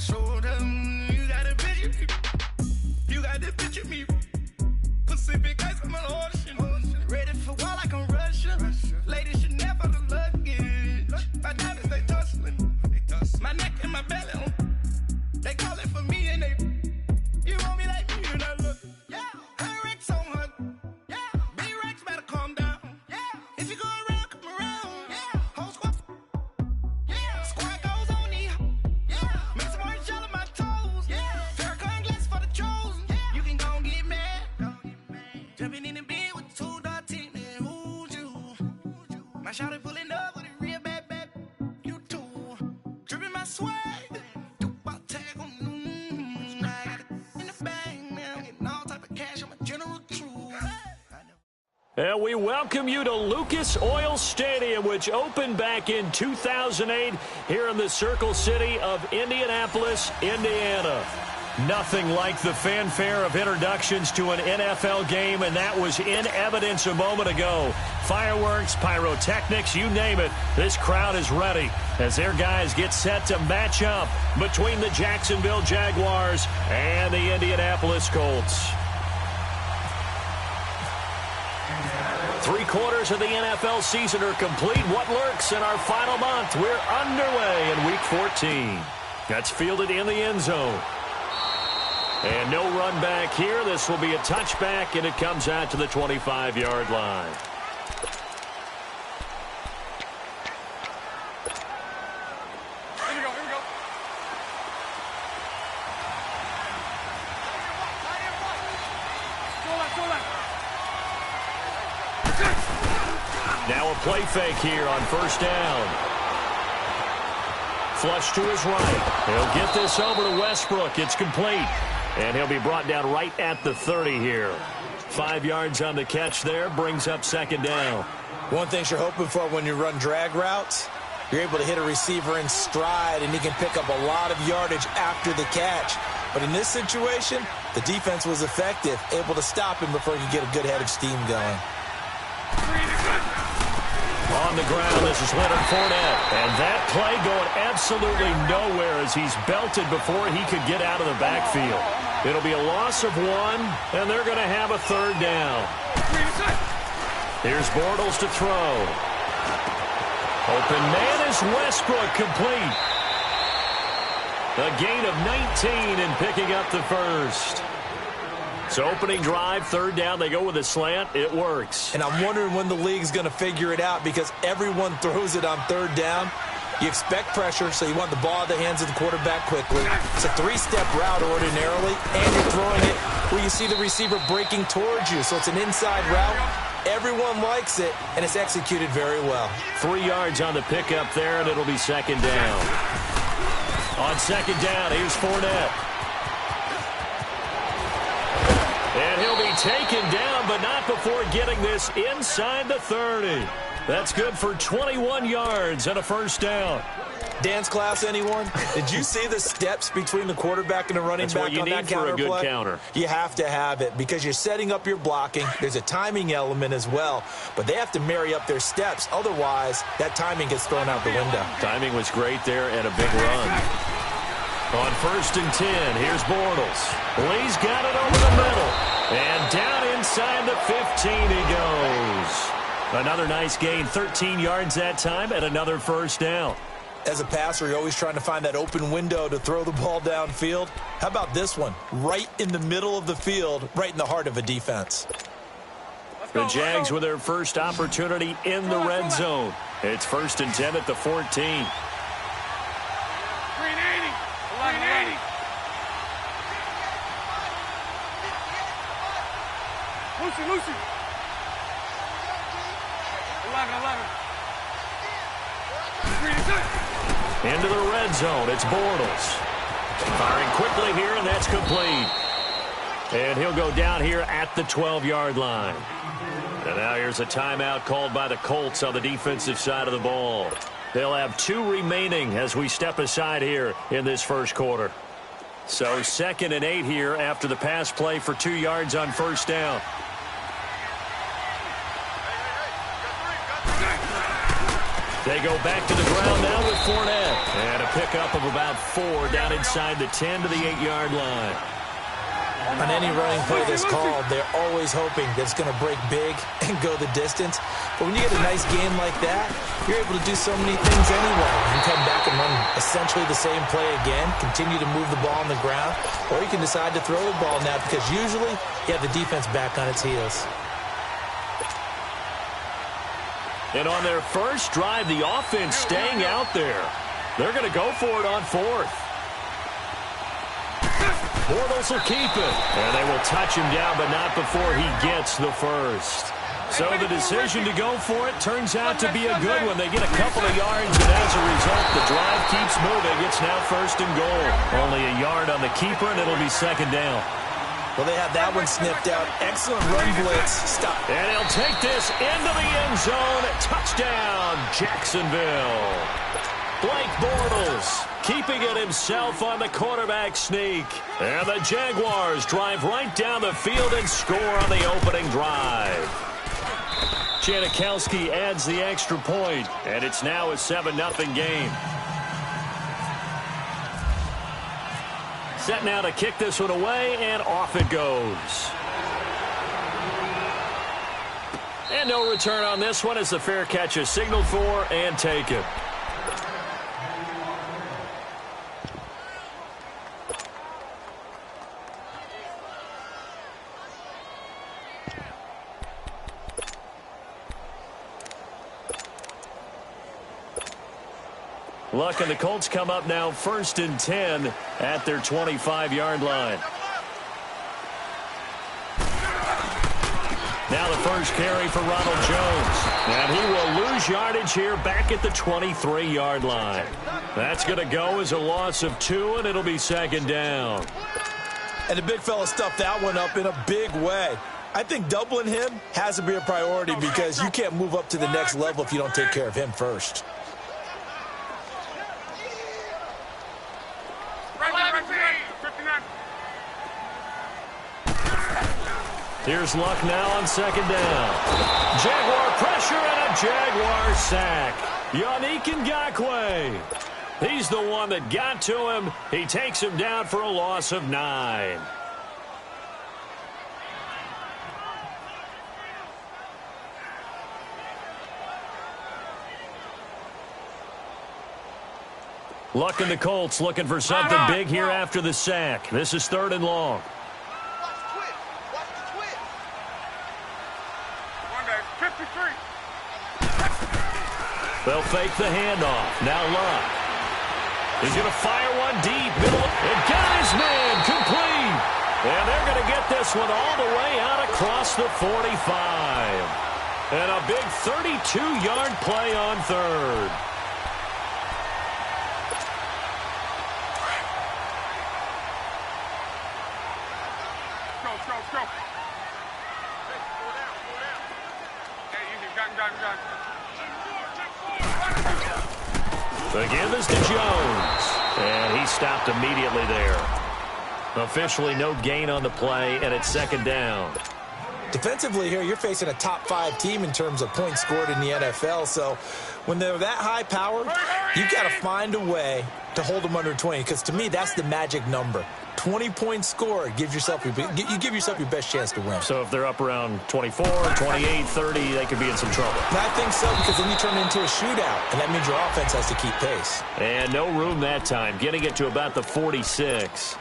shoulder. You got a picture me. You got the picture me. Pacific ice, I'm an ocean. Ready for war like I'm Russian. Ladies should never the luggage. My diamonds, they tussling. My neck and my belly. They call it for me and they. You want me like me and I look. Yeah. Her Rex on her. Yeah. B-Rex better calm down. Yeah. If you go around, come around. Yeah. Whole squad. Yeah. Squad goes on me. Yeah. Make some orange gel on my toes. Yeah. Farrakhan glass for the chosen. Yeah. You can go and get mad. Jumping in the bed with 2 dark teeth, man. Who's you? My shawty pulling up with a real bad. You too. Dripping my swag. And we welcome you to Lucas Oil Stadium, which opened back in 2008 here in the Circle City of Indianapolis, Indiana. Nothing like the fanfare of introductions to an NFL game, and that was in evidence a moment ago. Fireworks, pyrotechnics, you name it. This crowd is ready as their guys get set to match up between the Jacksonville Jaguars and the Indianapolis Colts. 3/4 of the NFL season are complete. What lurks in our final month? We're underway in Week 14. That's fielded in the end zone. And no run back here. This will be a touchback, and it comes out to the 25-yard line. Here we go. Go left. Now a play fake here on first down. Flush to his right. He'll get this over to Westbrook. It's complete. And he'll be brought down right at the 30 here. 5 yards on the catch there. Brings up second down. One thing you're hoping for when you run drag routes, you're able to hit a receiver in stride, and he can pick up a lot of yardage after the catch. But in this situation, the defense was effective, able to stop him before he could get a good head of steam going. On the ground, this is Leonard Fournette. And that play going absolutely nowhere as he's belted before he could get out of the backfield. It'll be a loss of 1, and they're going to have a third down. Here's Bortles to throw. Open man is Westbrook, complete. A gain of 19 and picking up the first. So opening drive, third down, they go with a slant. It works. And I'm wondering when the league's going to figure it out, because everyone throws it on third down. You expect pressure, so you want the ball in the hands of the quarterback quickly. It's a 3-step route ordinarily, and you're throwing it where you see the receiver breaking towards you. So it's an inside route. Everyone likes it, and it's executed very well. 3 yards on the pickup there, and it'll be second down. On second down, here's Fournette. And he'll be taken down, but not before getting this inside the 30. That's good for 21 yards and a first down. Dance class, anyone? Did you see the steps between the quarterback and the running That's back what you on need that for counter a good play? counter. You have to have it because you're setting up your blocking. There's a timing element as well, but they have to marry up their steps. Otherwise, that timing gets thrown out the window. Timing was great there and a big run. On first and 10, here's Bortles. Lee's got it over the middle. And down inside the 15 he goes. Another nice gain, 13 yards that time, and another first down. As a passer, you're always trying to find that open window to throw the ball downfield. How about this one? Right in the middle of the field, right in the heart of a defense. The Jags with their first opportunity in the red zone. It's first and 10 at the 14. 380. 380. Lucy. 11. Into the red zone. It's Bortles. Firing quickly here, and that's complete. And he'll go down here at the 12-yard line. And now here's a timeout called by the Colts on the defensive side of the ball. They'll have 2 remaining as we step aside here in this first quarter. So 2nd and 8 here after the pass play for 2 yards on first down. They go back to the ground now with Fournette. And a pickup of about 4 down inside the 10 to the 8-yard line. On any running play that's called, they're always hoping that it's going to break big and go the distance. But when you get a nice game like that, you're able to do so many things anyway. You can come back and run essentially the same play again, continue to move the ball on the ground, or you can decide to throw the ball now because usually you have the defense back on its heels. And on their first drive, the offense staying out there. They're going to go for it on 4th. Bortles will keep it. And they will touch him down, but not before he gets the first. So the decision to go for it turns out to be a good one. They get a couple of yards, and as a result, the drive keeps moving. It's now 1st and goal. Only a yard on the keeper, and it'll be 2nd down. Well, they have that one sniffed out. Excellent run blitz. Stop. And he'll take this into the end zone. Touchdown, Jacksonville. Blake Bortles keeping it himself on the quarterback sneak. And the Jaguars drive right down the field and score on the opening drive. Janikowski adds the extra point, and it's now a 7-0 game. Set now to kick this one away, and off it goes. And no return on this one as the fair catch is signaled for and taken. Luck and the Colts come up now 1st and 10 at their 25-yard line. Now the first carry for Ronald Jones. And he will lose yardage here back at the 23-yard line. That's going to go as a loss of 2, and it'll be 2nd down. And the big fella stuffed that one up in a big way. I think doubling him has to be a priority because you can't move up to the next level if you don't take care of him first. Here's Luck now on 2nd down. Jaguar pressure and a Jaguar sack. Yannick Ngakoue. He's the one that got to him. He takes him down for a loss of 9. Luck and the Colts looking for something big here after the sack. This is 3rd and long. They'll fake the handoff. Now Luck. He's going to fire one deep. Middle. And got his man complete. And they're going to get this one all the way out across the 45. And a big 32-yard play on 3rd. The give is to Jones. And he stopped immediately there. Officially no gain on the play, and it's 2nd down. Defensively here, you're facing a top 5 team in terms of points scored in the NFL. So when they're that high powered, you've got to find a way to hold them under 20. Because to me, that's the magic number. 20 points scored, you give yourself your best chance to win. So if they're up around 24, 28, 30, they could be in some trouble. And I think so, because then you turn it into a shootout, and that means your offense has to keep pace. And no room that time, getting it to about the 46.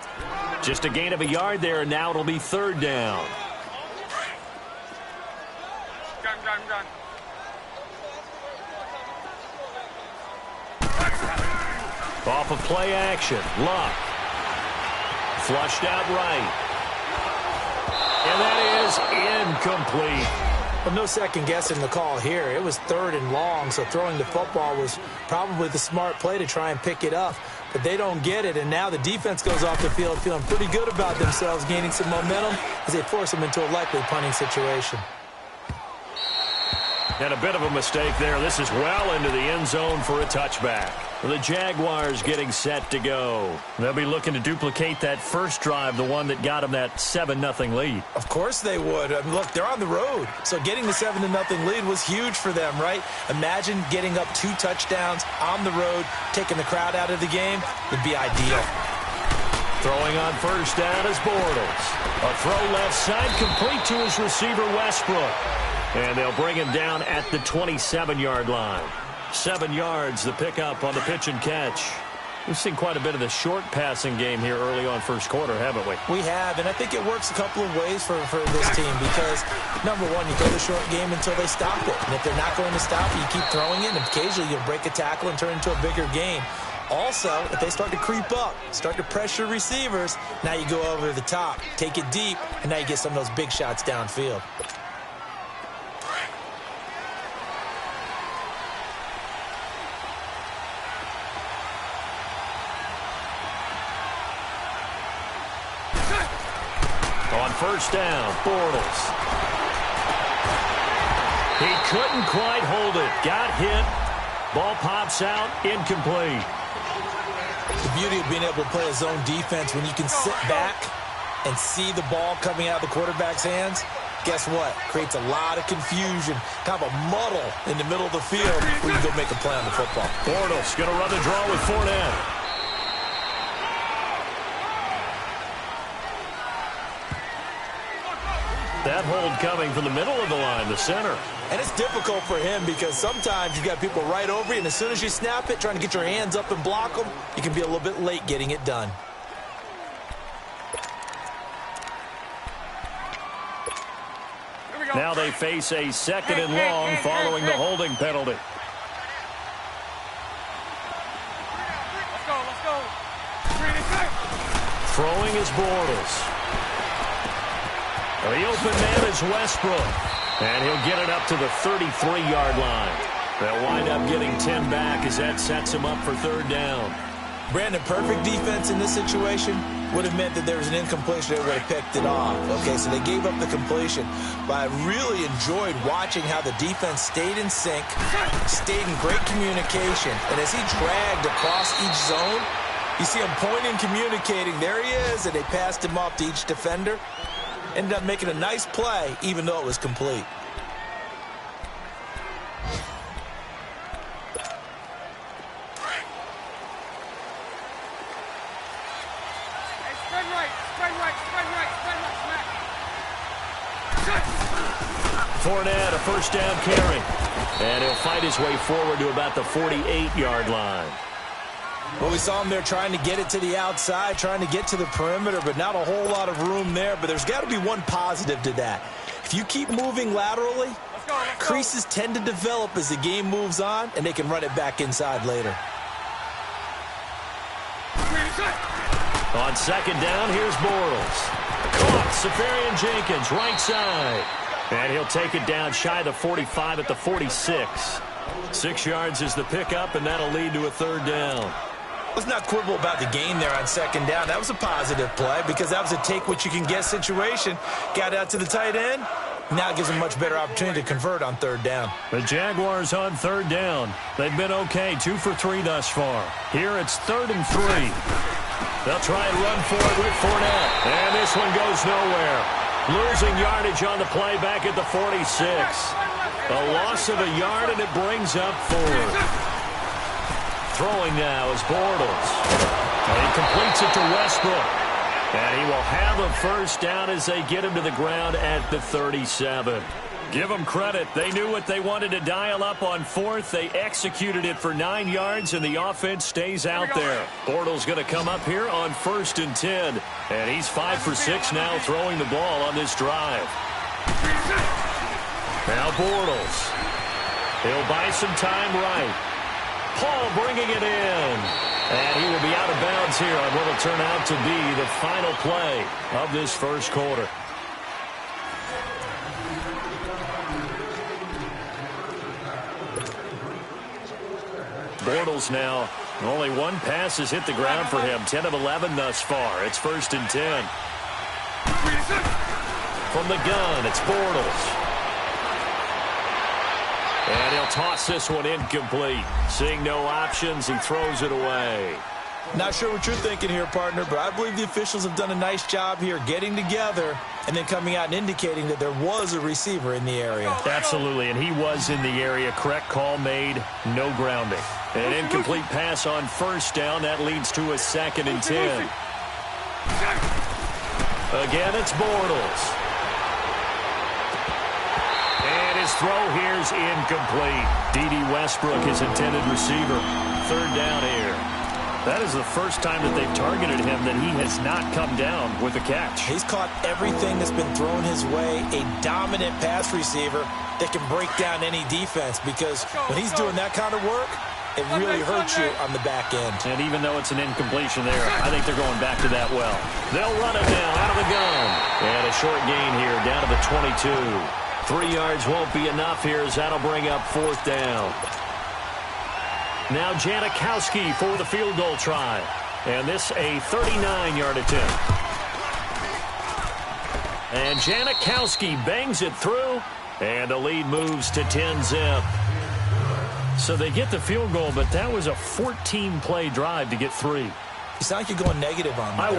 Just a gain of a yard there, and now it'll be 3rd down. Gun. Off of play action, Luck. Flushed out right. And that is incomplete. Well, no second guessing the call here. It was 3rd and long, so throwing the football was probably the smart play to try and pick it up. But they don't get it, and now the defense goes off the field feeling pretty good about themselves, gaining some momentum as they force them into a likely punting situation. And a bit of a mistake there. This is well into the end zone for a touchback. The Jaguars getting set to go. They'll be looking to duplicate that first drive, the one that got them that 7-0 lead. Of course they would. I mean, look, they're on the road. So getting the 7-0 lead was huge for them, right? Imagine getting up 2 touchdowns on the road, taking the crowd out of the game. Would be ideal. Throwing on first down is Bortles. A throw left side, complete to his receiver, Westbrook. And they'll bring him down at the 27-yard line. 7 yards, the pickup on the pitch and catch. We've seen quite a bit of the short passing game here early on first quarter, haven't we? We have, and I think it works a couple of ways for this team because, number one, you throw the short game until they stop it. And if they're not going to stop it, you keep throwing it, and occasionally you'll break a tackle and turn it into a bigger game. Also, if they start to creep up, start to pressure receivers, now you go over the top, take it deep, and now you get some of those big shots downfield. On first down, Bortles. He couldn't quite hold it. Got hit. Ball pops out. Incomplete. The beauty of being able to play a zone defense when you can sit back and see the ball coming out of the quarterback's hands, guess what? Creates a lot of confusion, kind of a muddle in the middle of the field where you go make a play on the football. Bortles going to run the draw with Fournette. That hold coming from the middle of the line, the center. And it's difficult for him because sometimes you got people right over you, and as soon as you snap it, trying to get your hands up and block them, you can be a little bit late getting it done. Now they face a second and long following the holding penalty. Let's go. Throwing is Bortles. The open man is Westbrook. And he'll get it up to the 33-yard line. They'll wind up getting 10 back as that sets him up for third down. Brandon, perfect defense in this situation would have meant that there was an incompletion. They would have picked it off. Okay, so they gave up the completion. But I really enjoyed watching how the defense stayed in sync, stayed in great communication. And as he dragged across each zone, you see him pointing, communicating. There he is, and they passed him off to each defender. Ended up making a nice play, even though it was complete. Spread right. Fournette, a first down carry. And he'll fight his way forward to about the 48-yard line. Well, we saw him there trying to get it to the outside, trying to get to the perimeter, but not a whole lot of room there. But there's got to be one positive to that. If you keep moving laterally, creases tend to develop as the game moves on, and they can run it back inside later. On second down, here's Bortles. Caught, Safarian Jenkins, right side. And he'll take it down shy of the 45 at the 46. 6 yards is the pickup, and that'll lead to a third down. Let's not quibble about the gain there on second down. That was a positive play because that was a take-what-you-can-get situation. Got out to the tight end. Now it gives them a much better opportunity to convert on third down. The Jaguars on third down. They've been okay, 2 for 3 thus far. Here it's 3rd and 3. They'll try and run for it with Fournette. And this one goes nowhere. Losing yardage on the play back at the 46. A loss of a yard, and it brings up 4. Throwing now is Bortles. And he completes it to Westbrook. And he will have a first down as they get him to the ground at the 37. Give them credit. They knew what they wanted to dial up on 4th. They executed it for 9 yards, and the offense stays out there. Bortles going to come up here on 1st and 10. And he's 5 for 6 now throwing the ball on this drive. Now Bortles. He'll buy some time right. Paul bringing it in. And he will be out of bounds here on what will turn out to be the final play of this first quarter. Bortles now, only one pass has hit the ground for him. 10 of 11 thus far. It's 1st and 10. From the gun, it's Bortles. And he'll toss this one incomplete. Seeing no options, he throws it away. Not sure what you're thinking here, partner, but I believe the officials have done a nice job here getting together and then coming out and indicating that there was a receiver in the area. Absolutely, and he was in the area. Correct call made, no grounding. An incomplete pass on first down. That leads to a 2nd and 10. Again, it's Bortles. And his throw here's incomplete. D.D. Westbrook, his intended receiver. 3rd down here. That is the first time that they've targeted him that he has not come down with a catch. He's caught everything that's been thrown his way. A dominant pass receiver that can break down any defense, because when he's doing that kind of work, it really hurts you on the back end. And even though it's an incompletion there, I think they're going back to that well. They'll run it now out of the gun. And a short gain here down to the 22. 3 yards won't be enough here as that'll bring up 4th down. Now Janikowski for the field goal try. And this a 39-yard attempt. And Janikowski bangs it through. And the lead moves to 10-zip. So they get the field goal, but that was a 14-play drive to get 3. You sound like you're going negative on me, partner.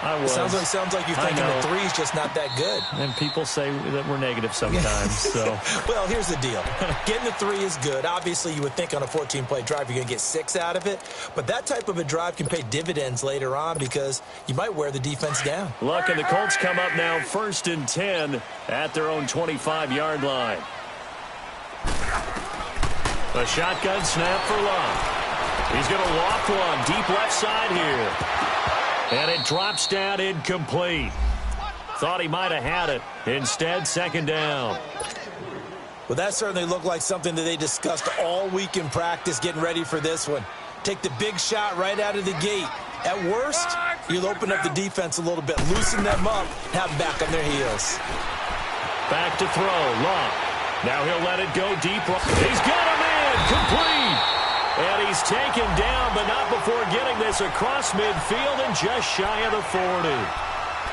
I was. It sounds like you're thinking the 3 is just not that good. And people say that we're negative sometimes. So, well, here's the deal. Getting the 3 is good. Obviously, you would think on a 14-play drive you're going to get 6 out of it. But that type of a drive can pay dividends later on because you might wear the defense down. Luck, and the Colts come up now 1st and 10 at their own 25-yard line. A shotgun snap for Luck. He's going to loft one deep left side here. And it drops down incomplete. Thought he might have had it. Instead, 2nd down. Well, that certainly looked like something that they discussed all week in practice getting ready for this one. Take the big shot right out of the gate. At worst, you'll open up the defense a little bit, loosen them up, have them back on their heels. Back to throw, Luck. Now he'll let it go deep. He's got him in, complete. And he's taken down, but not before getting this across midfield and just shy of the 40.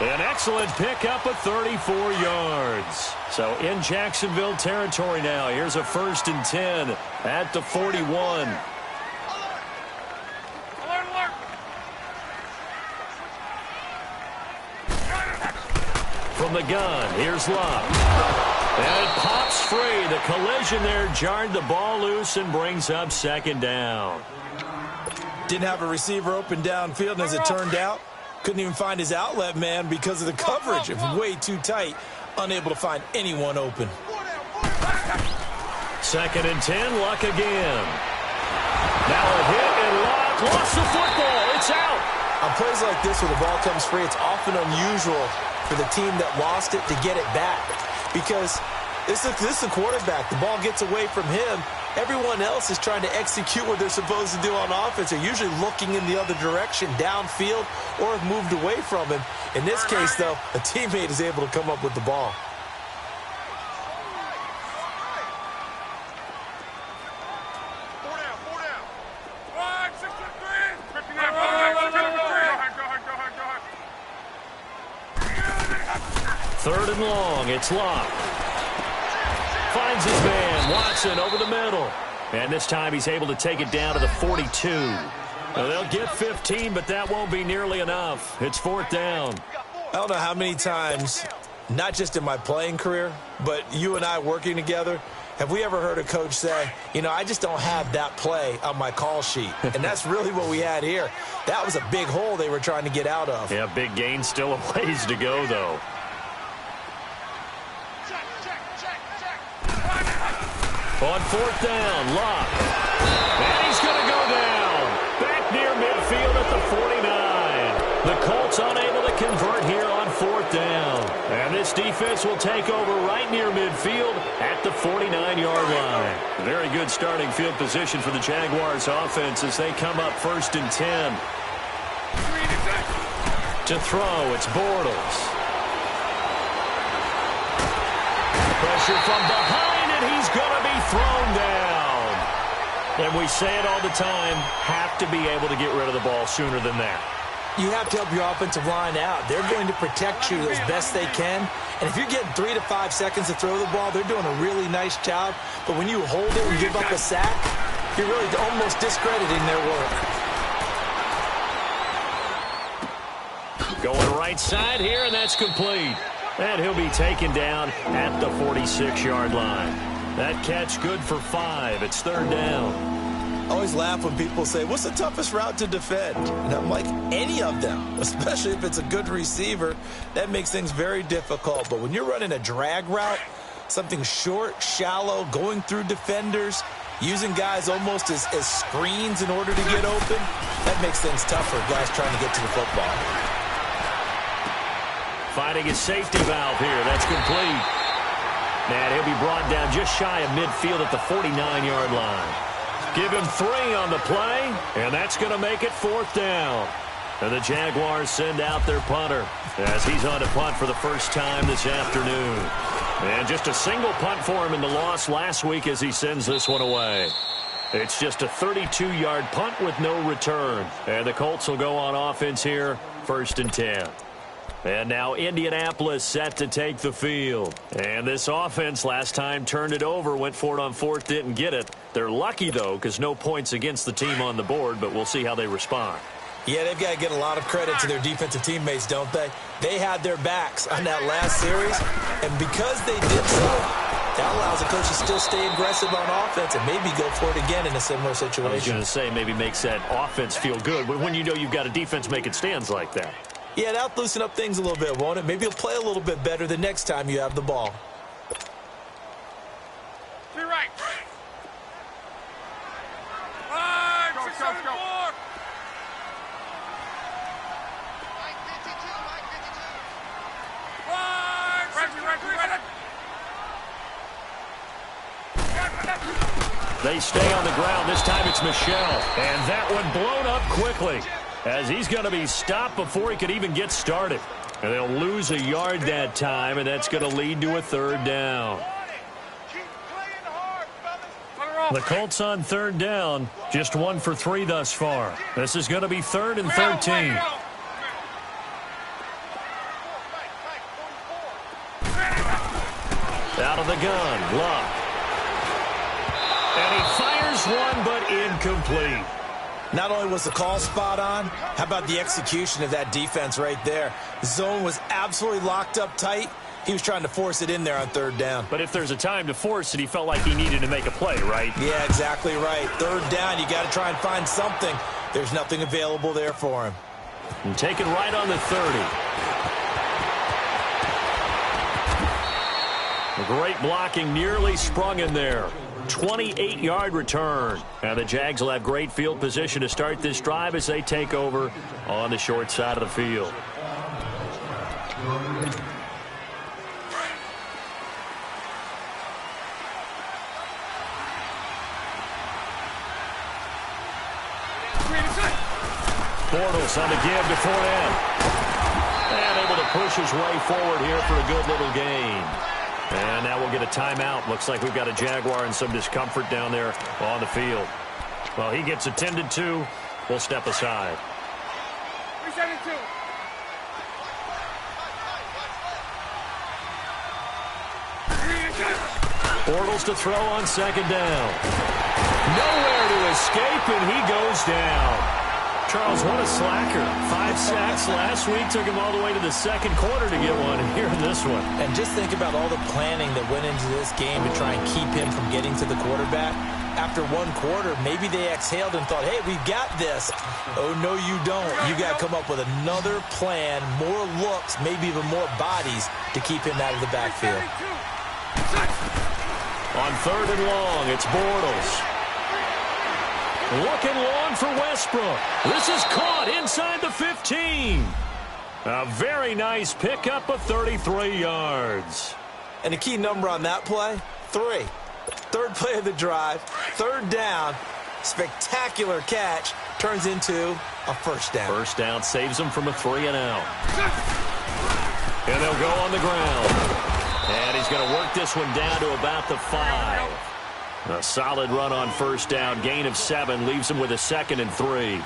An excellent pickup of 34 yards. So in Jacksonville territory now. Here's a 1st and 10 at the 41. From the gun, here's Luck. And it pops free. The collision there jarred the ball loose and brings up 2nd down. Didn't have a receiver open downfield, and as it turned out, couldn't even find his outlet man because of the coverage. It was way too tight, unable to find anyone open. 2nd and 10, Luck again. Now a hit, and Luck lost the football. It's out. On plays like this where the ball comes free, it's often unusual for the team that lost it to get it back. Because this is the quarterback. The ball gets away from him. Everyone else is trying to execute what they're supposed to do on offense. They're usually looking in the other direction, downfield, or have moved away from him. In this case, though, a teammate is able to come up with the ball. Third and long, it's Luck. Finds his man, Watson, over the middle. And this time he's able to take it down to the 42. Now they'll get 15, but that won't be nearly enough. It's 4th down. I don't know how many times, not just in my playing career, but you and I working together, have we ever heard a coach say, you know, I just don't have that play on my call sheet. And that's really what we had here. That was a big hole they were trying to get out of. Yeah, big gain, still a ways to go, though. On 4th down, Luck. And he's going to go down. Back near midfield at the 49. The Colts unable to convert here on 4th down. And this defense will take over right near midfield at the 49-yard line. Very good starting field position for the Jaguars offense as they come up 1st and 10. To throw, it's Bortles. Pressure from behind, and he's going to be thrown down. And we say it all the time, have to be able to get rid of the ball sooner than that. you have to help your offensive line out. They're going to protect you as best they can. And if you're getting 3 to 5 seconds to throw the ball, they're doing a really nice job. But when you hold it and give up a sack, you're really almost discrediting their work. Going right side here, and that's complete. And he'll be taken down at the 46-yard line. That catch good for 5. It's 3rd down. I always laugh when people say, what's the toughest route to defend? And I'm like, any of them, especially if it's a good receiver. That makes things very difficult. But when you're running a drag route, something short, shallow, going through defenders, using guys almost as screens in order to get open, that makes things tougher, guys trying to get to the football. Finding his safety valve here. That's complete. And he'll be brought down just shy of midfield at the 49-yard line. Give him 3 on the play, and that's going to make it 4th down. And the Jaguars send out their punter as he's on to punt for the first time this afternoon. And just a single punt for him in the loss last week as he sends this one away. It's just a 32-yard punt with no return. And the Colts will go on offense here, 1st and 10. And now Indianapolis set to take the field. And this offense last time turned it over, went for it on 4th, didn't get it. They're lucky, though, because no points against the team on the board, but we'll see how they respond. Yeah, they've got to get a lot of credit to their defensive teammates, don't they? They had their backs on that last series, and because they did so, that allows the coach to still stay aggressive on offense and maybe go for it again in a similar situation. I was going to say maybe makes that offense feel good, but when you know you've got a defense making stands like that. Yeah, that'll loosen up things a little bit, won't it? Maybe you'll play a little bit better the next time you have the ball. To your right. 5, 6, 7, 4. They stay on the ground. This time it's Michel. And that one blown up quickly as he's going to be stopped before he could even get started. And they'll lose a yard that time, and that's going to lead to a 3rd down. The Colts on 3rd down, just 1 for 3 thus far. This is going to be 3rd and 13. Out of the gun, Luck. And he fires one, but incomplete. Not only was the call spot on, how about the execution of that defense right there? The zone was absolutely locked up tight. He was trying to force it in there on 3rd down. But if there's a time to force it, he felt like he needed to make a play, right? Yeah, exactly right. 3rd down, you got to try and find something. There's nothing available there for him. And taken right on the 30. A great blocking, nearly sprung in there. 28-yard return. And the Jags will have great field position to start this drive as they take over on the short side of the field. Bortles on the give to Fournette. And able to push his way forward here for a good little gain. And now we'll get a timeout. Looks like we've got a Jaguar in some discomfort down there on the field. Well, he gets attended to. We'll step aside. 372. Bortles to throw on 2nd down. Nowhere to escape, and he goes down. Charles, what a slacker. 5 sacks last week. Took him all the way to the 2nd quarter to get one, and here in this one. And just think about all the planning that went into this game to try and keep him from getting to the quarterback. After 1 quarter, maybe they exhaled and thought, hey, we've got this. Oh, no, you don't. You got to come up with another plan, more looks, maybe even more bodies to keep him out of the backfield. On 3rd and long, it's Bortles. Looking long for Westbrook. This is caught inside the 15. A very nice pickup of 33 yards. And the key number on that play, 3. 3rd play of the drive, 3rd down, spectacular catch, turns into a 1st down. 1st down saves them from a 3-and-out. And they'll go on the ground. And he's going to work this one down to about the 5. A solid run on 1st down, gain of 7, leaves him with a 2nd and 3.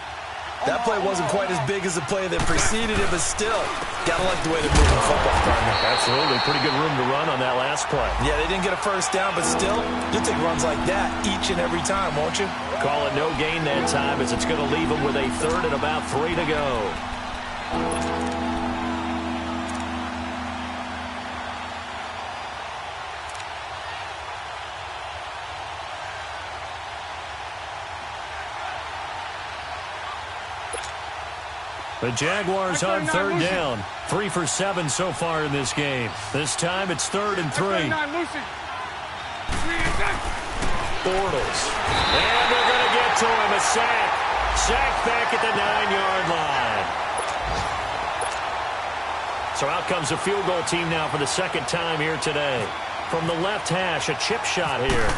That play wasn't quite as big as the play that preceded it, but still, gotta like the way they're moving football, partner. Absolutely. Pretty good room to run on that last play. Yeah, they didn't get a first down, but still, you'll take runs like that each and every time, won't you? Call it no gain that time as it's going to leave them with a third and about 3 to go. The Jaguars on third down. 3 for 7 so far in this game. This time it's 3rd and 3. Bortles. And they're going to get to him. A sack. Sack back at the 9-yard line. So out comes the field goal team now for the second time here today. From the left hash, a chip shot here.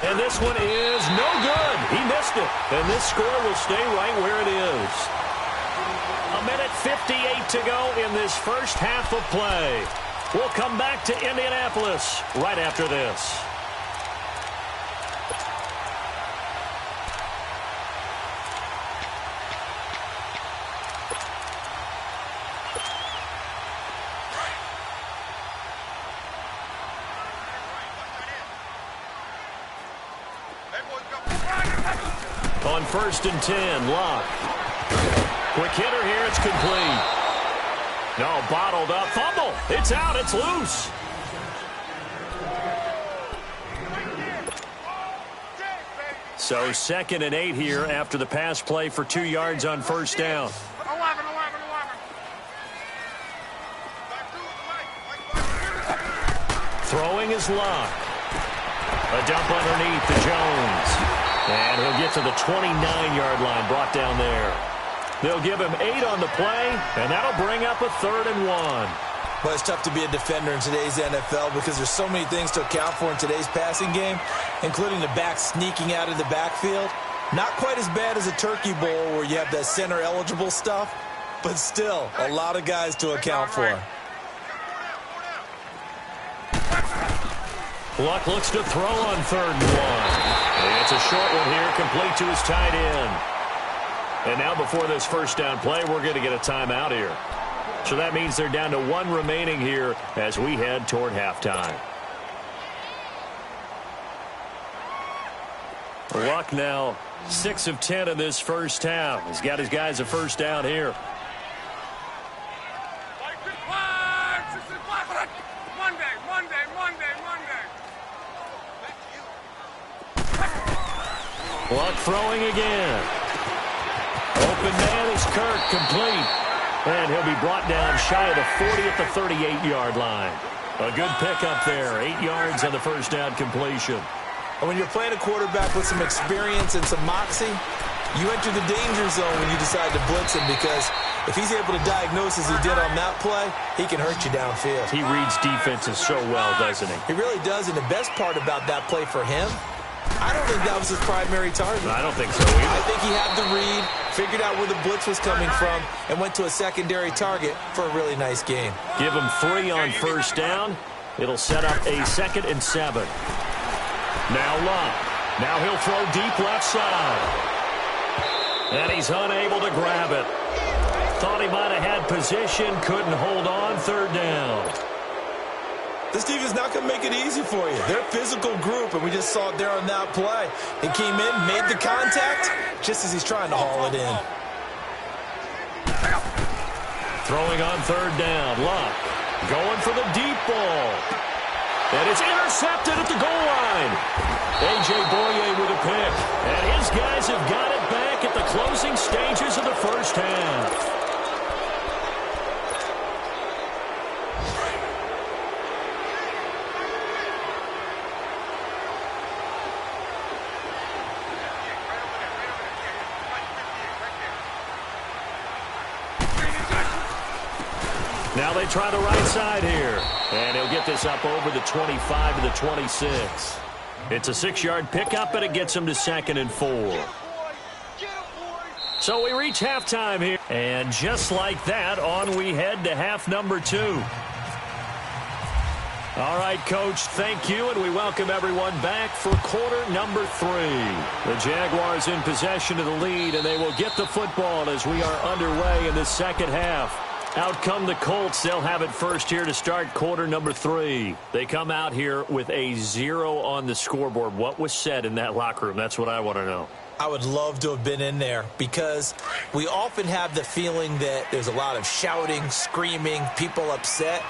And this one is no good. He missed it. And this score will stay right where it is. 1:58 to go in this first half of play. We'll come back to Indianapolis right after this. On 1st and 10, Locke. Quick hitter here, it's complete. No, bottled up, fumble. It's out, it's loose. So 2nd and 8 here after the pass play for 2 yards on first down. 11. Throwing is Locke. A dump underneath to Jones. And he'll get to the 29-yard line, brought down there. They'll give him 8 on the play, and that'll bring up a 3rd and 1. Well, it's tough to be a defender in today's NFL because there's so many things to account for in today's passing game, including the back sneaking out of the backfield. Not quite as bad as a turkey bowl where you have that center-eligible stuff, but still a lot of guys to account for. Luck looks to throw on 3rd and 1. It's a short one here, complete to his tight end. And now before this first down play, we're going to get a timeout here. So that means they're down to 1 remaining here as we head toward halftime. Luck now 6 of 10 in this first half. He's got his guys a first down here. Luck throwing again. Open man is Kirk, complete. And he'll be brought down shy of the 40 at the 38-yard line. A good pickup there. 8 yards on the first down completion. And when you're playing a quarterback with some experience and some moxie, you enter the danger zone when you decide to blitz him because if he's able to diagnose as he did on that play, he can hurt you downfield. He reads defenses so well, doesn't he? He really does, and the best part about that play for him, I don't think that was his primary target. I don't think so either. I think he had the read, figured out where the blitz was coming from, and went to a secondary target for a really nice gain. Give him 3 on first down. It'll set up a 2nd and 7. Now Luck. Now he'll throw deep left side. And he's unable to grab it. Thought he might have had position, couldn't hold on, 3rd down. This team is not going to make it easy for you. They're a physical group, and we just saw it there on that play. He came in, made the contact, just as he's trying to haul it in. Throwing on 3rd down, Luck going for the deep ball. And it's intercepted at the goal line. A.J. Boye with a pick. And his guys have got it back at the closing stages of the first half. Now they try the right side here. And he'll get this up over the 25 to the 26. It's a 6-yard pickup, and it gets him to 2nd and 4. So we reach halftime here. And just like that, on we head to half number 2. All right, Coach, thank you, and we welcome everyone back for quarter number 3. The Jaguars in possession of the lead, and they will get the football as we are underway in the second half. Out come the Colts. They'll have it first here to start quarter number 3. They come out here with a 0 on the scoreboard. What was said in that locker room? That's what I want to know. I would love to have been in there because we often have the feeling that there's a lot of shouting, screaming, people upset.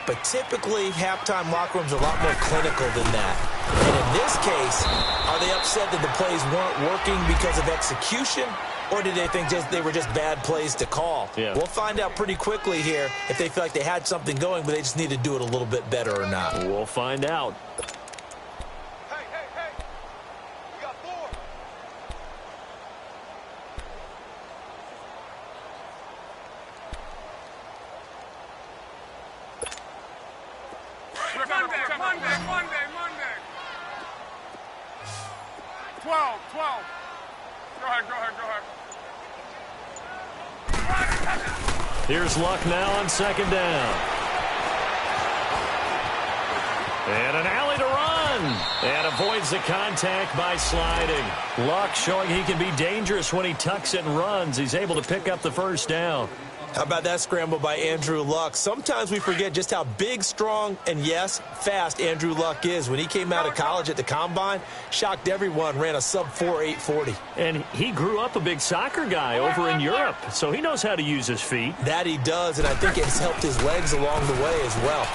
But typically, halftime locker rooms are a lot more clinical than that. And in this case, are they upset that the plays weren't working because of execution? Or did they think they were just bad plays to call? Yeah. We'll find out pretty quickly here if they feel like they had something going, but they just need to do it a little bit better or not. We'll find out. Hey, hey, hey. We got 4. Monday. 12. Go ahead. Here's Luck now on second down. And an alley to run. And avoids the contact by sliding. Luck showing he can be dangerous when he tucks it and runs. He's able to pick up the first down. How about that scramble by Andrew Luck? Sometimes we forget just how big, strong, and, yes, fast Andrew Luck is. When he came out of college at the Combine, shocked everyone, ran a sub-4 840. And he grew up a big soccer guy over in Europe, so he knows how to use his feet. That he does, and I think it's helped his legs along the way as well.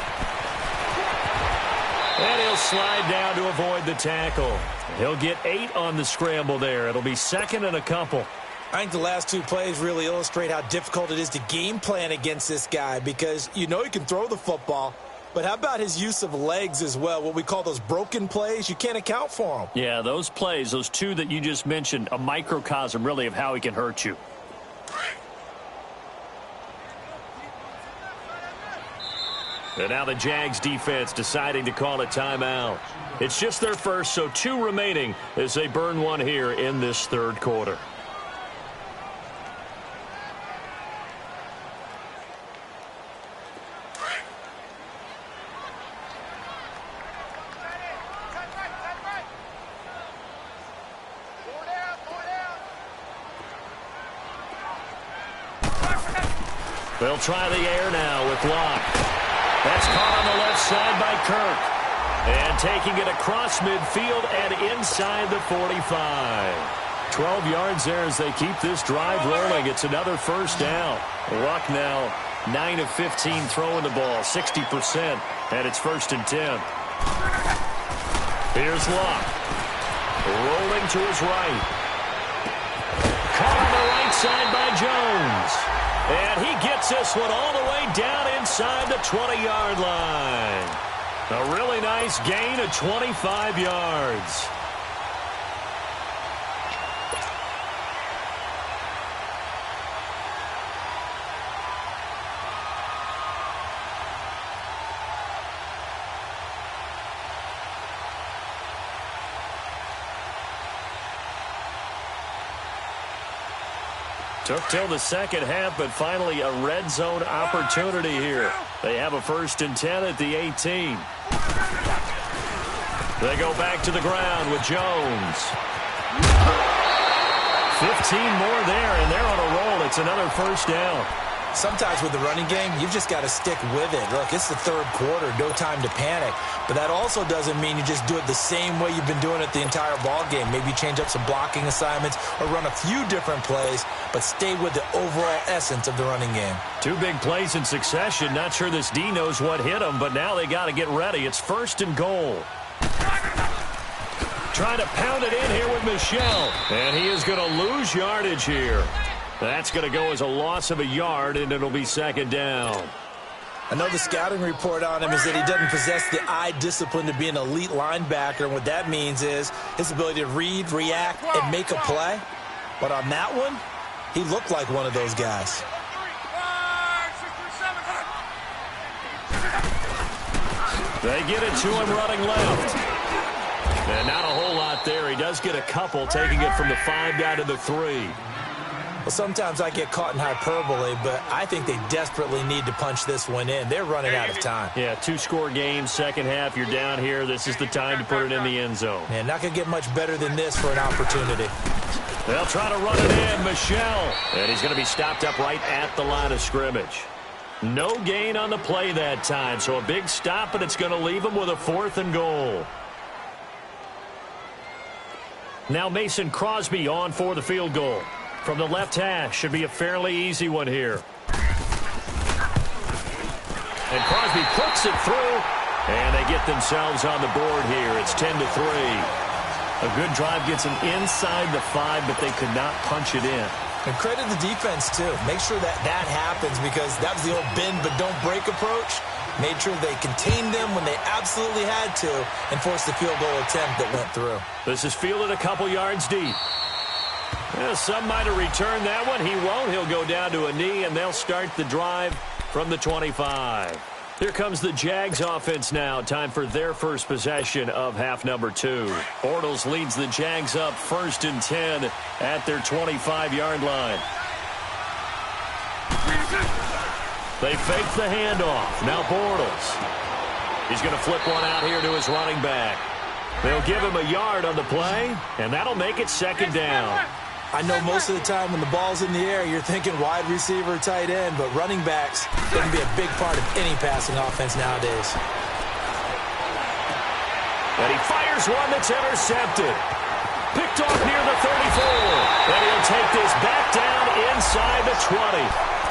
And he'll slide down to avoid the tackle. He'll get 8 on the scramble there. It'll be second and a couple. I think the last 2 plays really illustrate how difficult it is to game plan against this guy because you know he can throw the football, but how about his use of legs as well, what we call those broken plays? You can't account for them. Yeah, those plays, those 2 that you just mentioned, a microcosm really of how he can hurt you. And now the Jags defense deciding to call a timeout. It's just their first, so 2 remaining as they burn one here in this third quarter. They'll try the air now with Locke. That's caught on the left side by Kirk. And taking it across midfield and inside the 45. 12 yards there as they keep this drive rolling. It's another first down. Luck now 9 of 15 throwing the ball, 60%. And it's first and 10. Here's Luck. Rolling to his right. Caught on the right side by Jones. And he gets this one all the way down inside the 20-yard line. A really nice gain of 25 yards. Took till the second half, but finally a red zone opportunity here. They have a first and 10 at the 18. They go back to the ground with Jones. 15 more there, and they're on a roll. It's another first down. Sometimes with the running game, you've just got to stick with it. Look, it's the third quarter, no time to panic. But that also doesn't mean you just do it the same way you've been doing it the entire ball game. Maybe change up some blocking assignments or run a few different plays, but stay with the overall essence of the running game. 2 big plays in succession. Not sure this D knows what hit him, but now they got to get ready. It's first and goal. Trying to pound it in here with Michel. And he is going to lose yardage here. That's going to go as a loss of a yard, and it'll be second down. I know the scouting report on him is that he doesn't possess the eye discipline to be an elite linebacker, and what that means is his ability to read, react, and make a play. But on that one, he looked like one of those guys. They get it to him running left. And not a whole lot there. He does get a couple, taking it from the 5 down to the 3. Well, sometimes I get caught in hyperbole, but I think they desperately need to punch this one in. They're running out of time. Yeah, two-score game, second half, you're down here. This is the time to put it in the end zone. Man, not going to get much better than this for an opportunity. They'll try to run it in, Michelle. And he's going to be stopped up right at the line of scrimmage. No gain on the play that time, so a big stop, and it's going to leave him with a 4th and goal. Now Mason Crosby on for the field goal. From the left hash, should be a fairly easy one here. And Crosby puts it through, and they get themselves on the board here. It's 10-3. A good drive gets them inside the 5, but they could not punch it in. And credit the defense, too. Make sure that happens, because that was the old bend but don't break approach. Made sure they contained them when they absolutely had to and forced the field goal attempt that went through. This is fielded a couple yards deep. Well, some might have returned that one. He won't. He'll go down to a knee, and they'll start the drive from the 25. Here comes the Jags offense now. Time for their first possession of half number 2. Bortles leads the Jags up 1st and 10 at their 25-yard line. They fake the handoff. Now Bortles. He's going to flip one out here to his running back. They'll give him a yard on the play, and that'll make it 2nd down. I know most of the time when the ball's in the air, you're thinking wide receiver, tight end, but running backs can be a big part of any passing offense nowadays. And he fires one that's intercepted. Picked off near the 34. And he'll take this back down inside the 20.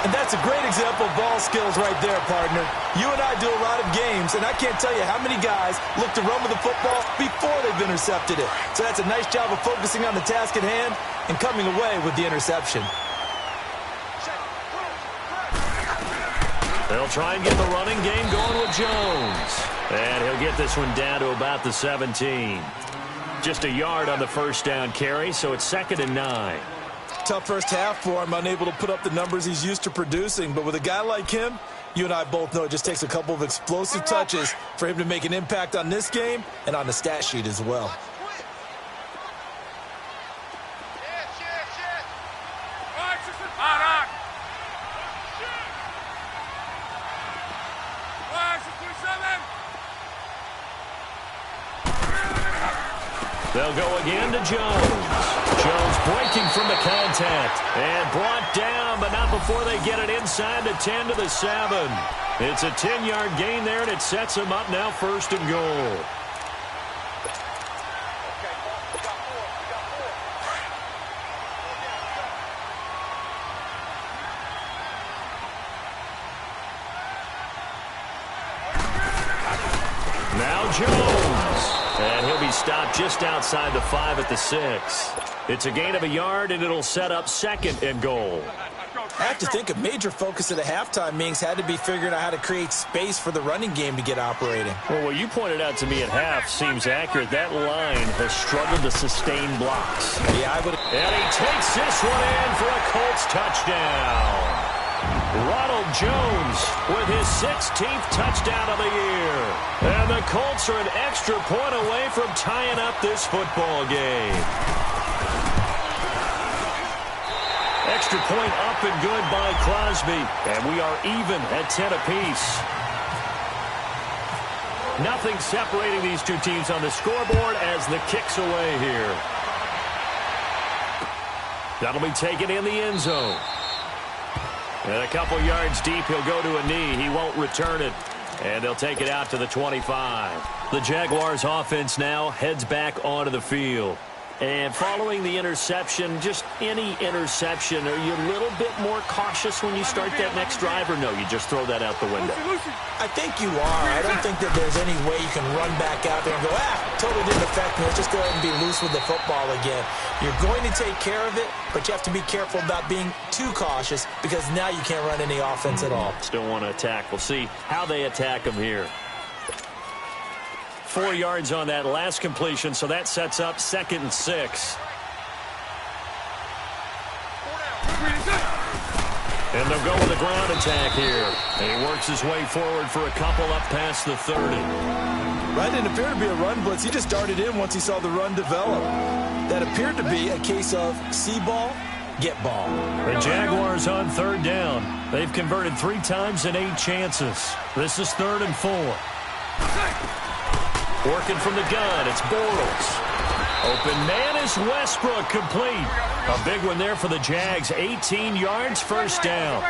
And that's a great example of ball skills right there, partner. You and I do a lot of games, and I can't tell you how many guys look to run with the football before they've intercepted it. So that's a nice job of focusing on the task at hand and coming away with the interception. They'll try and get the running game going with Jones. And he'll get this one down to about the 17. Just a yard on the first down carry, so it's 2nd and 9. Tough first half for him, unable to put up the numbers he's used to producing. But with a guy like him, you and I both know it just takes a couple of explosive touches for him to make an impact on this game and on the stat sheet as well. They'll go again to Jones. Jones breaking from the contact and brought down, but not before they get it inside the 10 to the 7. It's a 10-yard gain there, and it sets them up now 1st and goal. Now Jones. And he'll be stopped just outside the 5 at the 6. It's a gain of a yard, and it'll set up 2nd and goal. I have to think a major focus of the halftime meetings had to be figuring out how to create space for the running game to get operating. Well, what you pointed out to me at half seems accurate. That line has struggled to sustain blocks. Yeah, I would. And he takes this one in for a Colts touchdown. Ronald Jones with his 16th touchdown of the year. And the Colts are an extra point away from tying up this football game. Extra point up and good by Crosby. And we are even at 10 apiece. Nothing separating these two teams on the scoreboard as the kick's away here. That'll be taken in the end zone. And a couple yards deep, he'll go to a knee. He won't return it. And they'll take it out to the 25. The Jaguars offense now heads back onto the field. And following the interception, just any interception, are you a little bit more cautious when you start that next drive, or no, you just throw that out the window? I think you are. I don't think that there's any way you can run back out there and go, totally didn't affect me. Let's just go ahead and be loose with the football again. You're going to take care of it, but you have to be careful about being too cautious because now you can't run any offense at all. Still want to attack. We'll see how they attack them here. 4 yards on that last completion, so that sets up 2nd and 6. And they'll go with a ground attack here. And he works his way forward for a couple up past the 30. Right, didn't appear to be a run blitz. He just darted in once he saw the run develop. That appeared to be a case of see ball, get ball. The Jaguars on third down. They've converted 3 times in 8 chances. This is 3rd and 4. Working from the gun, it's Bortles. Open man is Westbrook, complete. A big one there for the Jags. 18 yards, first down.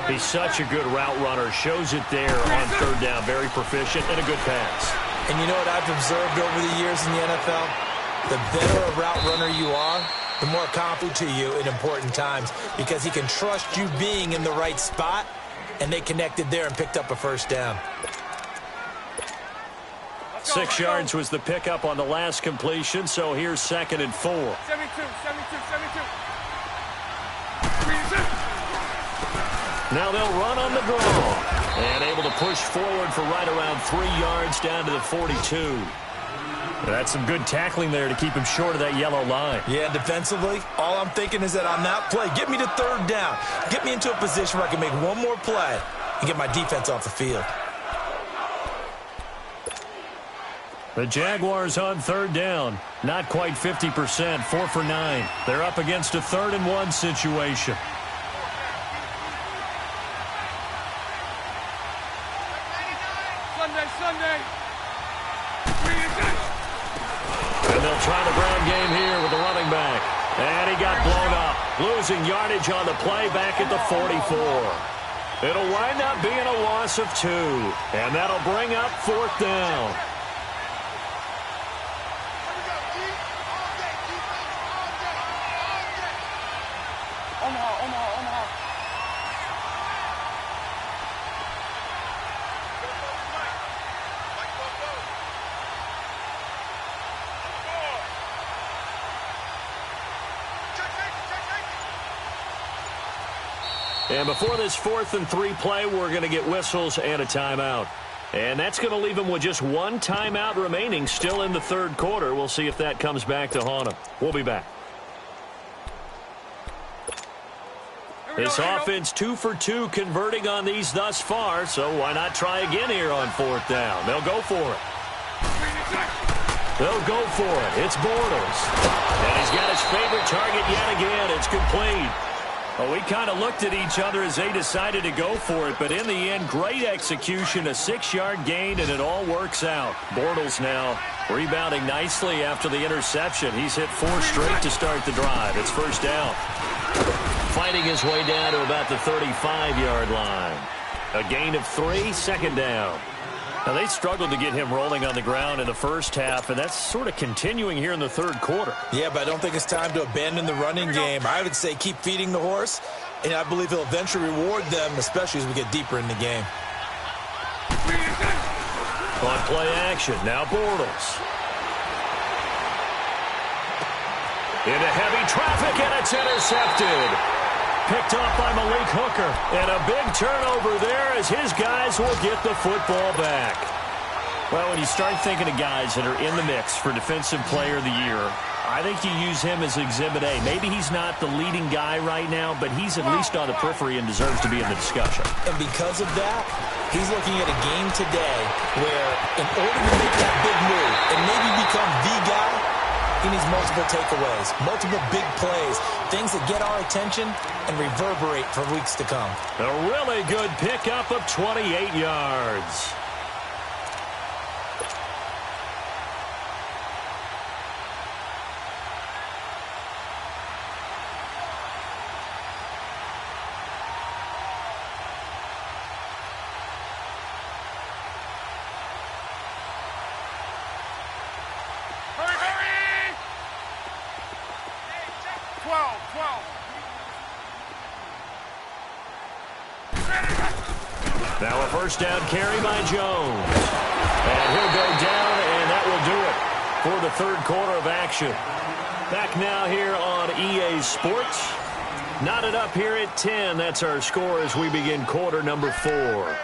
He's such a good route runner. Shows it there on third down. Very proficient and a good pass. And you know what I've observed over the years in the NFL? The better a route runner you are, the more confident to you in important times because he can trust you being in the right spot, and they connected there and picked up a first down. 6 yards was the pickup on the last completion, so here's 2nd and 4. 72. Now they'll run on the draw. And able to push forward for right around 3 yards down to the 42. That's some good tackling there to keep him short of that yellow line. Yeah, defensively, all I'm thinking is that on that play, get me to third down. Get me into a position where I can make one more play and get my defense off the field. The Jaguars on third down. Not quite 50%, 4 for 9. They're up against a 3rd and 1 situation. Sunday. And they'll try the ground game here with the running back. And he got blown up. Losing yardage on the play back at the 44. It'll wind up being a loss of 2. And that'll bring up 4th down. Omaha. And before this 4th and 3 play, we're going to get whistles and a timeout. And that's going to leave them with just 1 timeout remaining still in the 3rd quarter. We'll see if that comes back to haunt them. We'll be back. This offense 2 for 2 converting on these thus far, so why not try again here on 4th down? They'll go for it. They'll go for it. It's Bortles. And he's got his favorite target yet again. It's complete. Well, we kind of looked at each other as they decided to go for it, but in the end, great execution, a 6-yard gain, and it all works out. Bortles now rebounding nicely after the interception. He's hit 4 straight to start the drive. It's first down. Fighting his way down to about the 35-yard line. A gain of 3, 2nd down. Now, they struggled to get him rolling on the ground in the first half, and that's sort of continuing here in the 3rd quarter. Yeah, but I don't think it's time to abandon the running game. I would say keep feeding the horse, and I believe he'll eventually reward them, especially as we get deeper in the game. On play action, now Bortles. Into heavy traffic, and it's intercepted. Picked off by Malik Hooker. And a big turnover there as his guys will get the football back. Well, when you start thinking of guys that are in the mix for Defensive Player of the Year, I think you use him as Exhibit A. Maybe he's not the leading guy right now, but he's at least on the periphery and deserves to be in the discussion. And because of that, he's looking at a game today where in order to make that big move and maybe become the guy, he needs multiple takeaways, multiple big plays, things that get our attention and reverberate for weeks to come. A really good pickup of 28 yards. Hurry! 12. Now a first down carry by Jones. And he'll go down, and that will do it for the 3rd quarter of action. Back now here on EA Sports. Knotted up here at 10. That's our score as we begin quarter number 4.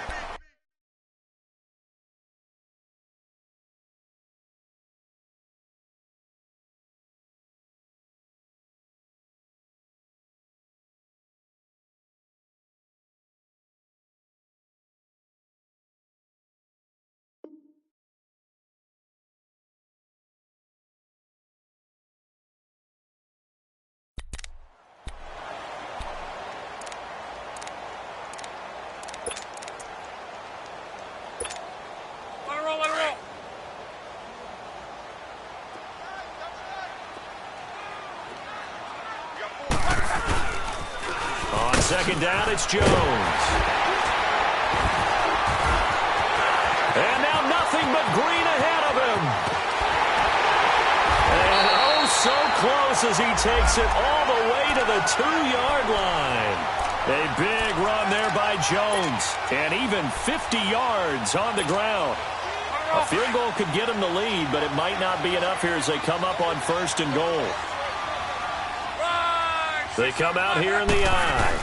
second down, it's Jones. And now nothing but green ahead of him. And oh, so close as he takes it all the way to the 2-yard line. A big run there by Jones. And even 50 yards on the ground. A field goal could get him the lead, but it might not be enough here as they come up on 1st and goal. They come out here in the I.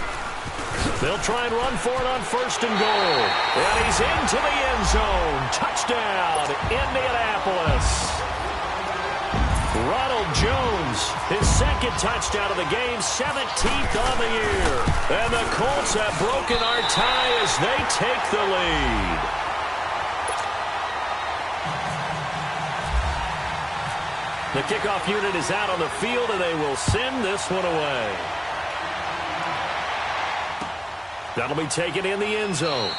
They'll try and run for it on 1st and goal. And he's into the end zone. Touchdown, Indianapolis. Ronald Jones, his second touchdown of the game, 17th on the year. And the Colts have broken our tie as they take the lead. The kickoff unit is out on the field, and they will send this one away. That'll be taken in the end zone.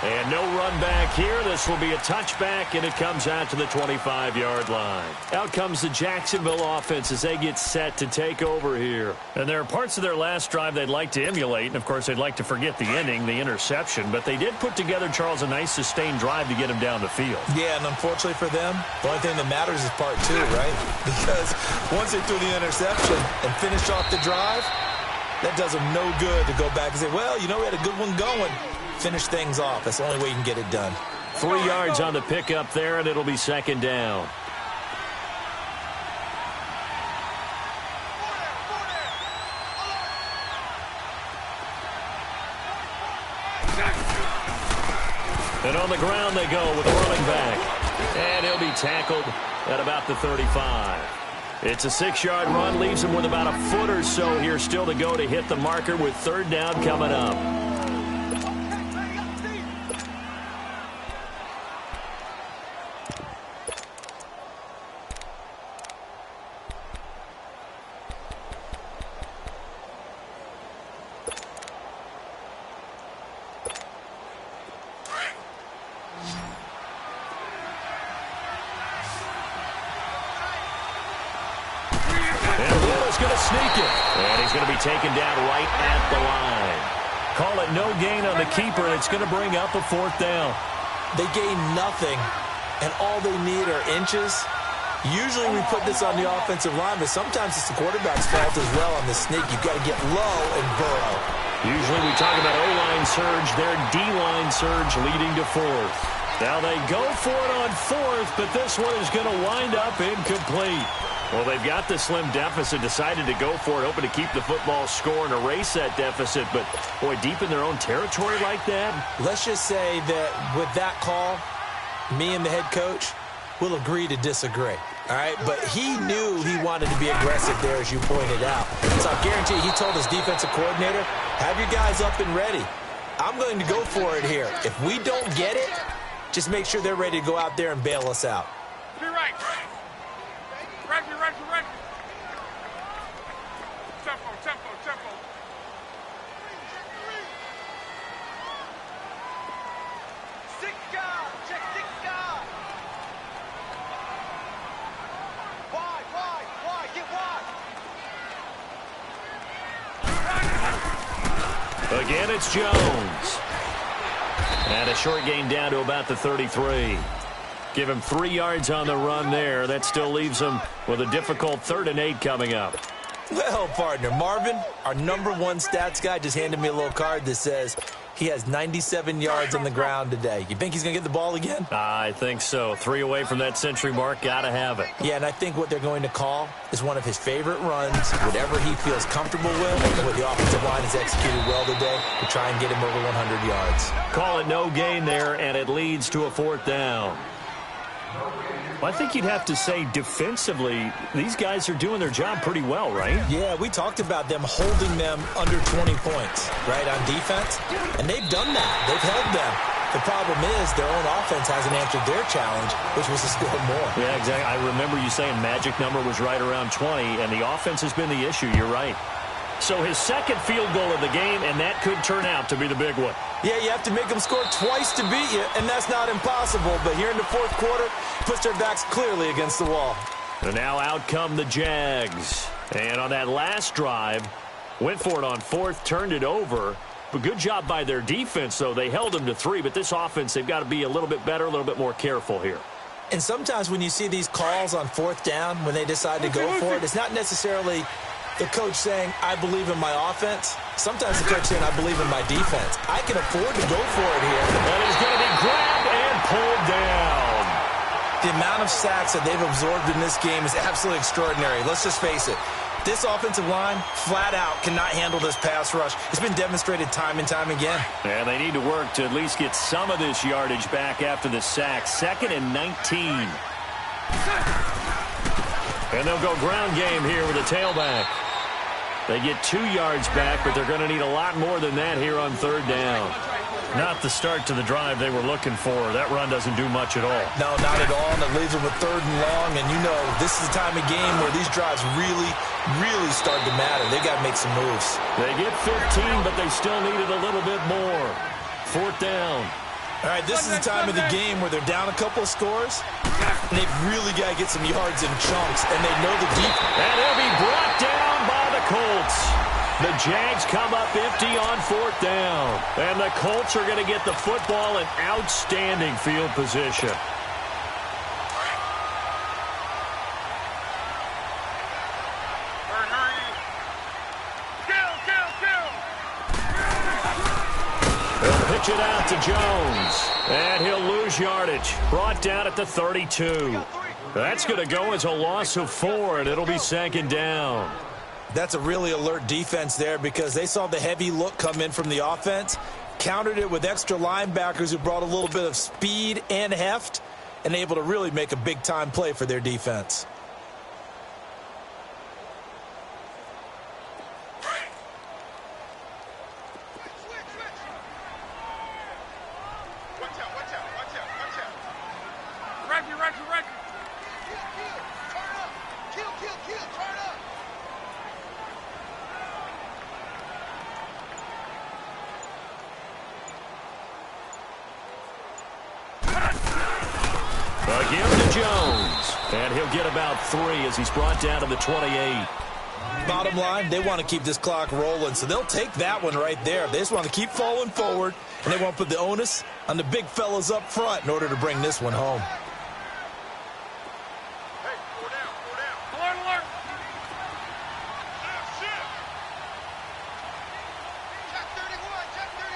And no run back here. This will be a touchback, and it comes out to the 25-yard line. Out comes the Jacksonville offense as they get set to take over here. And there are parts of their last drive they'd like to emulate, and, of course, they'd like to forget the ending, the interception. But they did put together, Charles, a nice sustained drive to get him down the field. Yeah, and unfortunately for them, the only thing that matters is part 2, right? Because once they threw the interception and finished off the drive, that does them no good to go back and say, well, you know, we had a good one going. Finish things off. That's the only way you can get it done. 3 yards on the pickup there, and it'll be second down. And on the ground they go with a running back. And he'll be tackled at about the 35. It's a 6-yard run, leaves him with about a foot or so here still to go to hit the marker with 3rd down coming up. Taken down right at the line. Call it no gain on the keeper, and it's going to bring up a 4th down. They gain nothing, and all they need are inches. Usually we put this on the offensive line, but sometimes it's the quarterback's fault as well on the sneak. You've got to get low and burrow. Usually we talk about O-line surge, their D-line surge leading to 4th. Now they go for it on 4th, but this one is going to wind up incomplete. Well, they've got the slim deficit, decided to go for it, hoping to keep the football score and erase that deficit. But, boy, deep in their own territory like that. Let's just say that with that call, me and the head coach will agree to disagree. All right, but he knew he wanted to be aggressive there, as you pointed out. So I guarantee you, he told his defensive coordinator, have your guys up and ready. I'm going to go for it here. If we don't get it, just make sure they're ready to go out there and bail us out. Be right. Ready. Tempo. Six guard. Check 6 guard. Wide. Get wide. Again, it's Jones. And a short gain down to about the 33. Give him 3 yards on the run there. That still leaves him with a difficult 3rd and 8 coming up. Well, partner, Marvin, our #1 stats guy, just handed me a little card that says he has 97 yards on the ground today. You think he's going to get the ball again? I think so. 3 away from that century mark. Got to have it. Yeah, and I think what they're going to call is one of his favorite runs, whatever he feels comfortable with, and what the offensive line has executed well today to try and get him over 100 yards. Call it no gain there, and it leads to a 4th down. Well, I think you'd have to say defensively, these guys are doing their job pretty well, right? Yeah, we talked about them holding them under 20 points, right, on defense. And they've done that. They've held them. The problem is their own offense hasn't answered their challenge, which was to score more. Yeah, exactly. I remember you saying magic number was right around 20, and the offense has been the issue. You're right. So his second field goal of the game, and that could turn out to be the big one. Yeah, you have to make them score twice to beat you, and that's not impossible. But here in the 4th quarter, puts their backs clearly against the wall. And now out come the Jags. And on that last drive, Went for it on fourth, turned it over. But good job by their defense, though. They held them to 3, but this offense, they've got to be a little bit better, a little bit more careful here. And sometimes when you see these calls on fourth down, when they decide to go for it, it's not necessarily the coach saying, I believe in my offense. Sometimes the coach saying, I believe in my defense. I can afford to go for it here. And he's going to be grabbed and pulled down. The amount of sacks that they've absorbed in this game is absolutely extraordinary. Let's just face it. This offensive line, flat out, cannot handle this pass rush. It's been demonstrated time and time again. And they need to work to at least get some of this yardage back after the sack. 2nd and 19. And they'll go ground game here with a tailback. They get 2 yards back, but they're going to need a lot more than that here on 3rd down. Not the start to the drive they were looking for. That run doesn't do much at all. No, not at all, and it leaves them with 3rd and long. And you know, this is the time of game where these drives really start to matter. They got to make some moves. They get 15, but they still needed a little bit more. 4th down. All right, this is the time of the game where they're down a couple of scores, and they've really got to get some yards in chunks, and they know the deep. And he'll be brought down by the Colts. The Jags come up empty on 4th down. And the Colts are going to get the football in outstanding field position. They'll pitch it out to Jones. And he'll lose yardage. Brought down at the 32. That's going to go as a loss of 4, and it'll be 2nd down. That's a really alert defense there because they saw the heavy look come in from the offense, countered it with extra linebackers who brought a little bit of speed and heft, and able to really make a big-time play for their defense. Again to Jones. And he'll get about 3 as he's brought down to the 28. Bottom line, they want to keep this clock rolling, so they'll take that one right there. They just want to keep falling forward, and they want to put the onus on the big fellas up front in order to bring this one home. Hey, 4 down, 4 down. Alert, alert. Oh, shit. Check 31, check 31.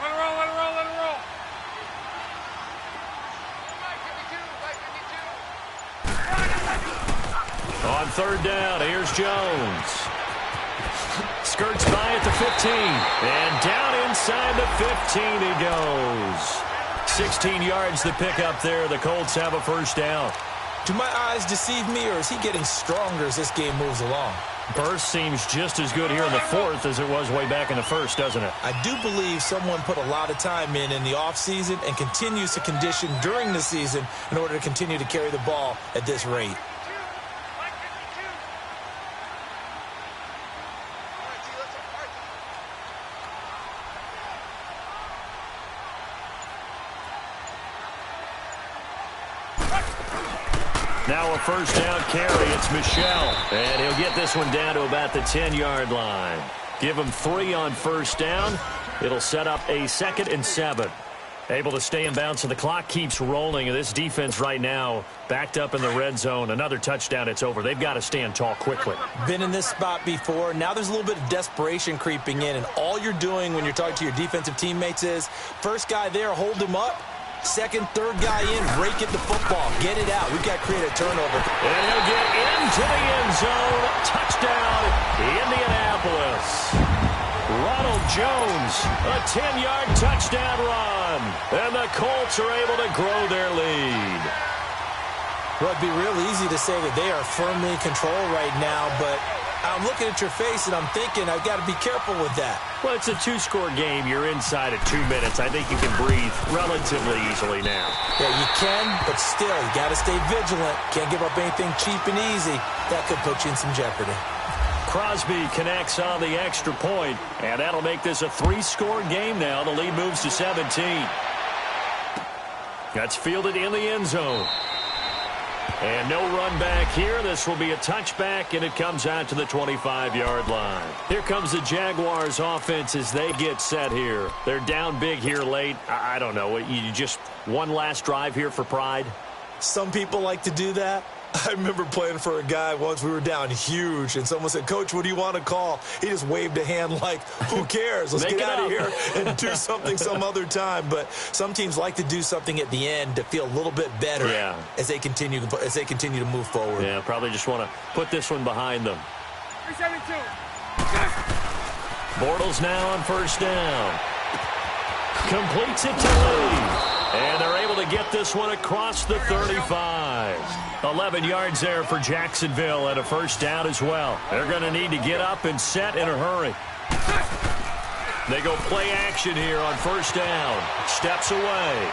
Let it roll, let it roll, let it roll. On 3rd down, here's Jones. Skirts by at the 15. And down inside the 15 he goes. 16 yards to pick up there. The Colts have a 1st down. Do my eyes deceive me, or is he getting stronger as this game moves along? Burst seems just as good here in the 4th as it was way back in the 1st, doesn't it? I do believe someone put a lot of time in the offseason and continues to condition during the season in order to continue to carry the ball at this rate. Now a 1st down carry. It's Michelle. And he'll get this one down to about the 10-yard line. Give him 3 on 1st down. It'll set up a 2nd and 7. Able to stay in bounds, and the clock keeps rolling. And this defense right now backed up in the red zone. Another touchdown, it's over. They've got to stand tall quickly. Been in this spot before. Now there's a little bit of desperation creeping in. And all you're doing when you're talking to your defensive teammates is, first guy there, hold him up. 2nd, 3rd guy in, rake at the football. Get it out. We've got to create a turnover. And he'll get into the end zone. Touchdown, Indianapolis. Ronald Jones, a 10-yard touchdown run. And the Colts are able to grow their lead. Well, it'd be real easy to say that they are firmly in control right now, but I'm looking at your face and I'm thinking I've got to be careful with that. Well, it's a 2-score game. You're inside at 2 minutes. I think you can breathe relatively easily now. Yeah, you can, but still, you got to stay vigilant. Can't give up anything cheap and easy. That could put you in some jeopardy. Crosby connects on the extra point, and that'll make this a 3-score game now. The lead moves to 17. That's fielded in the end zone. And no run back here. This will be a touchback, and it comes out to the 25-yard line. Here comes the Jaguars offense as they get set here. They're down big here late. I don't know. You just one last drive here for pride? Some people like to do that. I remember playing for a guy once. We were down huge, and someone said, "Coach, what do you want to call?" He just waved a hand like, who cares? Let's get out of here and do something some other time. But some teams like to do something at the end to feel a little bit better as they continue to move forward. Yeah, probably just want to put this one behind them. 372. Bortles now on first down. Completes it to Lee. And they're able to get this one across the 35. 11 yards there for Jacksonville and a first down as well. They're going to need to get up and set in a hurry. They go play action here on first down. Steps away.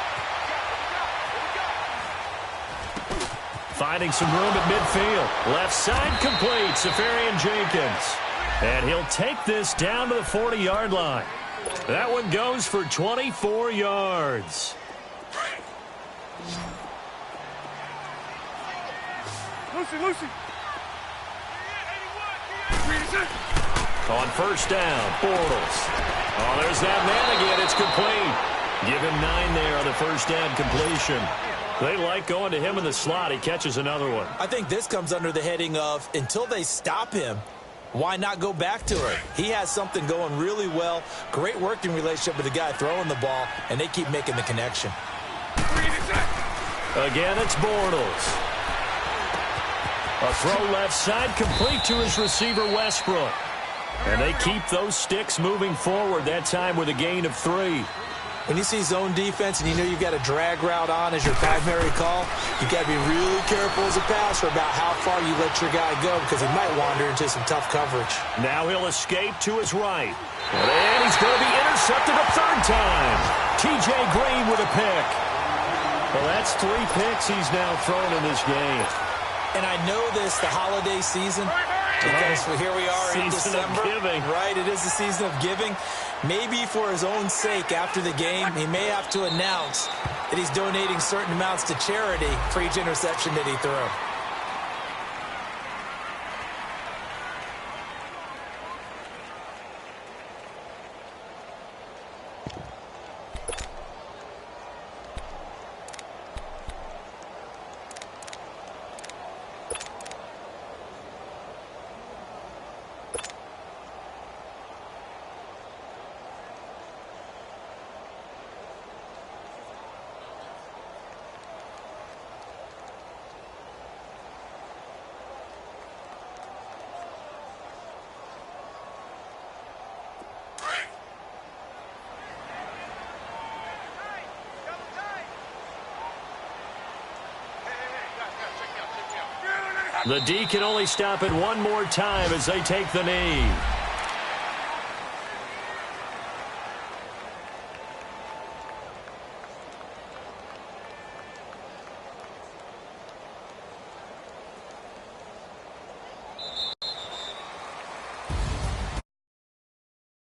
Finding some room at midfield. Left side complete. Safarian Jenkins. And he'll take this down to the 40-yard line. That one goes for 24 yards. Lucy. On first down, Bortles. Oh, there's that man again. It's complete. Give him 9 there on the first down completion. They like going to him in the slot. He catches another one. I think this comes under the heading of until they stop him, why not go back to it? He has something going really well. Great working relationship with the guy throwing the ball, and they keep making the connection. Again, it's Bortles. A throw left side complete to his receiver, Westbrook. And they keep those sticks moving forward, that time with a gain of 3. When you see zone defense and you know you've got a drag route on as your primary call, you've got to be really careful as a passer about how far you let your guy go because he might wander into some tough coverage. Now he'll escape to his right. And he's going to be intercepted a third time. T.J. Green with a pick. Well, that's 3 picks he's now thrown in this game. And I know this, the holiday season, because here we are in December. Right, it is the season of giving. Maybe for his own sake after the game, he may have to announce that he's donating certain amounts to charity for each interception that he threw. The D can only stop it one more time as they take the knee.